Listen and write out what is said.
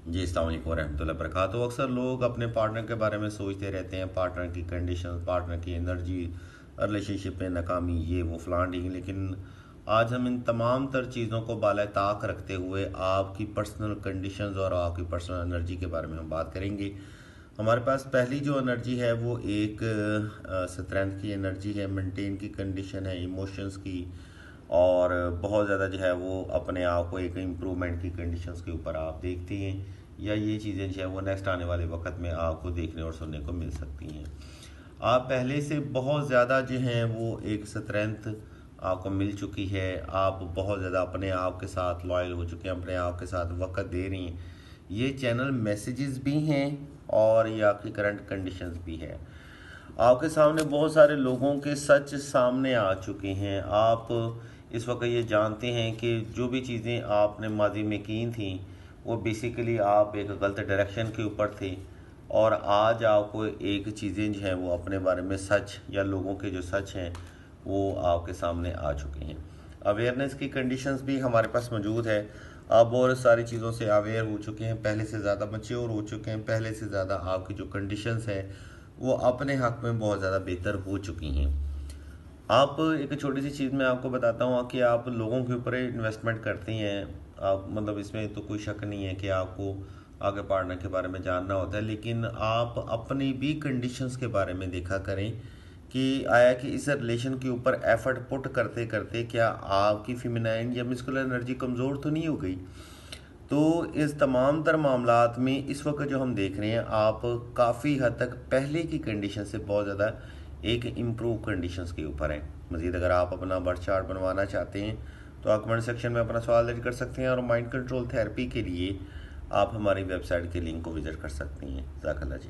जी, अस्सलाम वालेकुम रहमतुल्लाहि व बरकातहू। अक्सर लोग अपने पार्टनर के बारे में सोचते रहते हैं, पार्टनर की कंडीशन, पार्टनर की एनर्जी, रिलेशनशिप में नाकामी, ये वो फलान ढींग। लेकिन आज हम इन तमाम तर चीज़ों को बाला ताक रखते हुए आपकी पर्सनल कंडीशंस और आपकी पर्सनल एनर्जी के बारे में हम बात करेंगे। हमारे पास पहली जो एनर्जी है वो एक स्ट्रेंथ की एनर्जी है, मेंटेन की कंडीशन है, इमोशंस की, और बहुत ज़्यादा जो है वो अपने आप को एक इम्प्रूवमेंट की कंडीशंस के ऊपर आप देखते हैं, या ये चीज़ें जो है वो नेक्स्ट आने वाले वक्त में आपको देखने और सुनने को मिल सकती हैं। आप पहले से बहुत ज़्यादा जो हैं वो एक स्ट्रेंथ आपको मिल चुकी है, आप बहुत ज़्यादा अपने आप के साथ लॉयल हो चुके हैं, अपने आप के साथ वक्त दे रही हैं। ये चैनल मैसेजेस भी हैं और ये आपकी करंट कंडीशंस भी है। आपके सामने बहुत सारे लोगों के सच सामने आ चुके हैं। आप इस वक्त ये जानते हैं कि जो भी चीज़ें आपने माजी में की थी वो बेसिकली आप एक गलत डायरेक्शन के ऊपर थे, और आज आपको एक चीज़ें जो हैं वो अपने बारे में सच, या लोगों के जो सच हैं वो आपके सामने आ चुके हैं। अवेयरनेस की कंडीशंस भी हमारे पास मौजूद है। आप बहुत सारी चीज़ों से अवेयर हो चुके हैं, पहले से ज़्यादा मैच्योर हो चुके हैं, पहले से ज़्यादा आपकी जो कंडीशंस है वो अपने हक में बहुत ज़्यादा बेहतर हो चुकी हैं। आप एक छोटी सी चीज़ मैं आपको बताता हूँ कि आप लोगों के ऊपर इन्वेस्टमेंट करते हैं। आप मतलब इसमें तो कोई शक नहीं है कि आपको आगे पार्टनर के बारे में जानना होता है, लेकिन आप अपनी भी कंडीशंस के बारे में देखा करें कि आया कि इस रिलेशन के ऊपर एफर्ट पुट करते करते क्या आपकी फिमिनाइन या मस्कुलर एनर्जी कमज़ोर तो नहीं हो गई। तो इस तमाम तर मामलात में इस वक्त जो हम देख रहे हैं, आप काफ़ी हद तक पहले की कंडीशन से बहुत ज़्यादा एक इम्प्रूव कंडीशंस के ऊपर हैं। मज़ीद अगर आप अपना बर्थ चार्ट बनवाना चाहते हैं तो आप कमेंट सेक्शन में अपना सवाल दर्ज कर सकते हैं, और माइंड कंट्रोल थेरेपी के लिए आप हमारी वेबसाइट के लिंक को विज़िट कर सकती हैं। जज़ाकल्लाह जी।